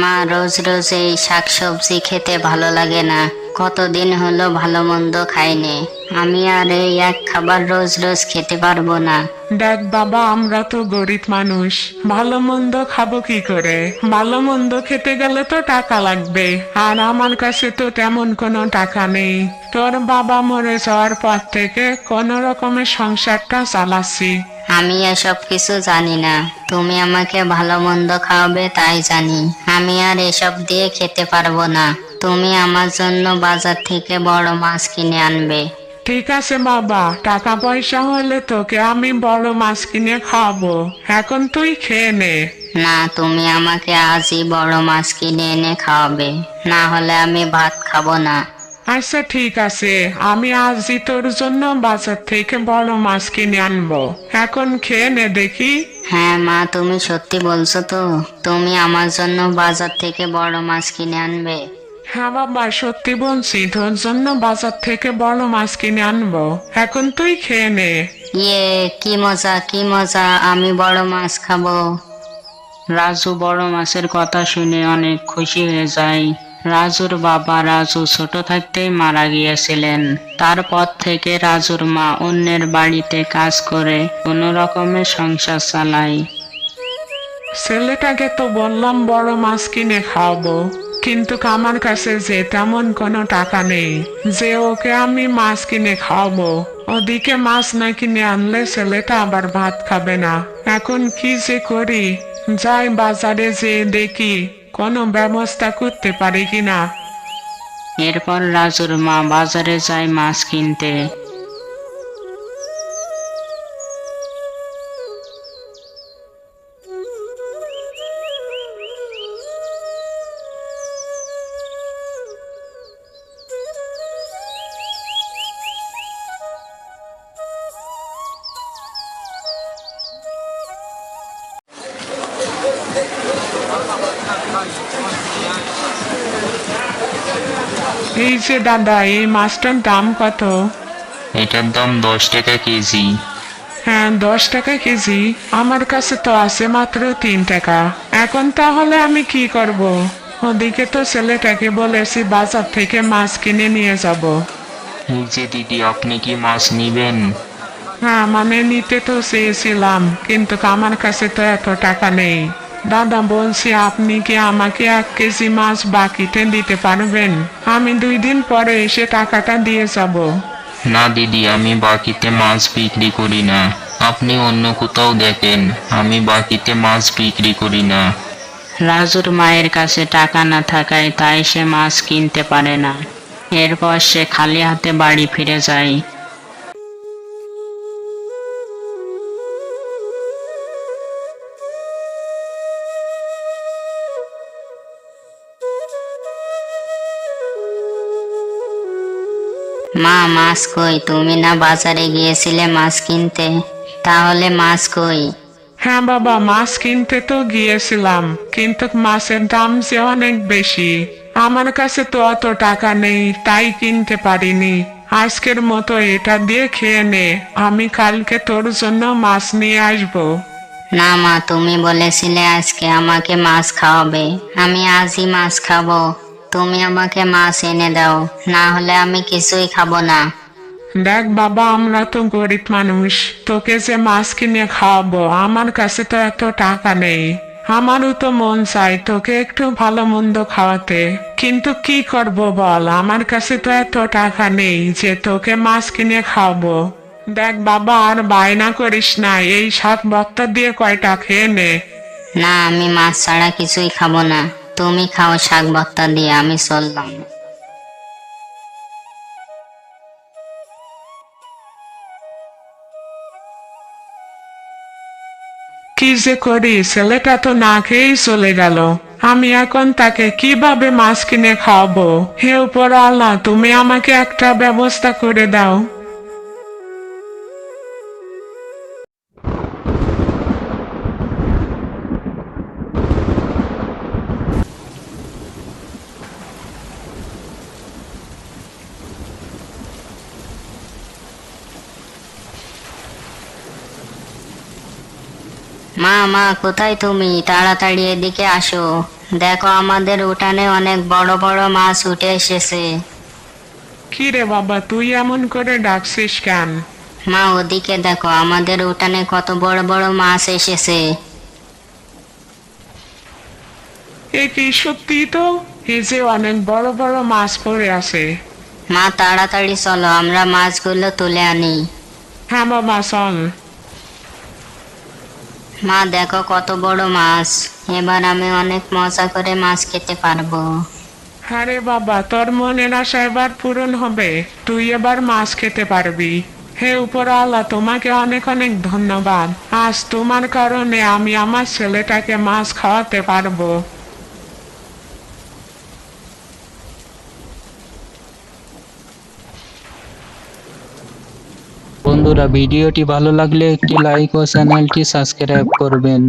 মা, রোজ রোজ এই শাকসবজি খেতে ভালো লাগে না। কতদিন হলো ভালো মন্দ খাইনি। আমি আর এই এক খাবার রোজ রোজ খেতে পারবো না। দেখ বাবা, আমরা তো গরিব মানুষ, ভালো মন্দ খাবো কি করে? ভালো মন্দ খেতে গেলে তো টাকা লাগবে, আর আমার কাছে তো তেমন কোনো টাকা নেই। তোর বাবা মরে যাওয়ার পর থেকে কোনো রকমের সংসারটা চালাচ্ছি। আমি এসব কিছু জানি না। তুমি আমাকে ভালো মন্দ খাওয়াবে তাই জানি। আমি আর এসব দিয়ে খেতে পারবো না। তুমি আমার জন্য বাজার থেকে বড় মাছ কিনে আনবে। ঠিক আছে বাবা, টাকা পয়সা হলে তোকে আমি বড় মাছ কিনে খাওয়াবো। এখন তুই খেয়ে নে। না, তুমি আমাকে আজই বড় মাছ কিনে এনে খাওয়াবে, না হলে আমি ভাত খাবো না। আচ্ছা ঠিক আছে, আমি আজই তোর জন্য বাজার থেকে বড় মাছ কিনে আনবো। এখন খেয়ে নে দেখি। হ্যাঁ মা, তুমি সত্যি বলছো তো? তুমি আমার জন্য বাজার থেকে বড় মাছ কিনে আনবে? হ্যাঁ বাবা, সত্যি বলছি, তোর জন্য বাজার থেকে বড় মাছ কিনে আনবো। এখন তুই খেয়ে নে। ইয়ে, কি মজা কি মজা, আমি বড় মাছ খাবো। রাজু বড় মাছের কথা শুনে অনেক খুশি হয়ে যায়। রাজুর বাবা রাজু ছোট থাকতেই মারা গিয়েছিলেন। তারপর থেকে রাজুর মা অন্যের বাড়িতে কাজ করে কোনো রকমের সংসার চালায়। ছেলেটাকে তো বললাম বড় মাছ কিনে খাওয়াবো, কিন্তু আমার কাছে যে তেমন কোনো টাকা নেই যে ওকে আমি মাছ কিনে খাওয়াবো। ওদিকে মাছ না কিনে আনলে ছেলেটা আবার ভাত খাবে না। এখন কি যে করি? যাই বাজারে যেয়ে দেখি কোনো ব্যবস্থা করতে পারি কিনা। এরপর রাজুর মা বাজারে যায় মাছ কিনতে। এই যে দাদা, এই মাছটার দাম কত? এটার দাম 10 টাকা কেজি। হ্যাঁ, 10 টাকা কেজি। আমার কাছে তো আছে মাত্র 3 টাকা। এখন তাহলে আমি কি করব? ওদিকে তো ছেলেটাকে বলেছি বাজার থেকে মাছ কিনে নিয়ে যাব। এই যে দিদি, আপনি কি মাছ নিবেন? হ্যাঁ, মানে নিতে তো চেয়েছিলাম, কিন্তু আমার কাছে তো এত টাকা নেই। দাদা, বলছি আপনি কি আমাকে 1 কেজি মাছ বাকিতে দিতে পারবেন? আমি 2 দিন পরে এসে টাকাটা দিয়ে যাব। না দিদি, আমি বাকিতে মাছ বিক্রি করি না। আপনি অন্য কোথাও দেখেন, আমি বাকিতে মাছ বিক্রি করি না। রাজুর মায়ের কাছে টাকা না থাকায় তাই সে মাছ কিনতে পারে না। এরপর সে খালি হাতে বাড়ি ফিরে যায়। মা, মাছ কই? তুমি না বাজারে গিয়েছিলে মাছ কিনতে, তাহলে মাছ কই? হ্যাঁ বাবা, মাছ কিনতে তো গিয়েছিলাম, কিন্তু মাছের দাম যে অনেক বেশি। আমার কাছে তো অত টাকা নেই, তাই কিনতে পারিনি। আজকের মতো এটা দিয়ে খেয়ে নে, আমি কালকে তোর জন্য মাছ নিয়ে আসবো। না মা, তুমি বলেছিলে আজকে আমাকে মাছ খাওয়াবে। আমি আজই মাছ খাবো। তুমি আমাকে মাছ এনে দাও, না হলে আমি কিছুই খাবো না। দেখ বাবা, আমরা তো গরিব মানুষ, তোকে যে মাছ কিনে খাওয়াবো আমার কাছে তো এত টাকা নেই। আমারও তো মন চাই তোকে একটু ভালো মন্দ খাওয়াতে, কিন্তু কি করব বল, আমার কাছে তো এত টাকা নেই যে তোকে মাছ কিনে খাওয়াবো। দেখ বাবা, আর বায়না করিস না, এই শাক ভর্তা দিয়ে কয়টা খেয়ে নে। না, আমি মাছ ছাড়া কিছুই খাবো না। তুমি খাও শাক ভর্তা দিয়ে, আমি চললাম। কি যে করি, ছেলেটা তো না খেয়েই চলে গেল। আমি এখন তাকে কিভাবে মাছ কিনে খাওয়াবো? হে উপরওয়ালা, তুমি আমাকে একটা ব্যবস্থা করে দাও। মা, মা, কোথায় তুমি? তাড়াতাড়ি এদিকে আসো। দেখো আমাদের উঠানে অনেক বড় বড় মাছ উঠে এসেছে। কি রে বাবা, তুই এমন করে ডাকছিস কেন? মা ওদিকে দেখো আমাদের উঠানে কত বড় বড় মাছ এসেছে। এ কি সত্যি তো? এই যে অনেক বড় বড় মাছ পড়ে আছে। মা তাড়াতাড়ি চলো আমরা মাছগুলো তুলে আনি। হ্যাঁ বাবা চল। মা দেখো কত বড় মাছ, এবার আমি অনেক মজা করে মাছ খেতে পারবো। আরে বাবা, তোর মনের আশা এবার পূরণ হবে, তুই এবার মাছ খেতে পারবি। হে উপরওয়ালা, তোমাকে অনেক অনেক ধন্যবাদ। আজ তোমার কারণে আমি আমার ছেলেটাকে মাছ খাওয়াতে পারবো। বন্ধুরা, ভিডিওটি ভালো লাগলে একটি লাইক ও চ্যানেলটি সাবস্ক্রাইব করবেন।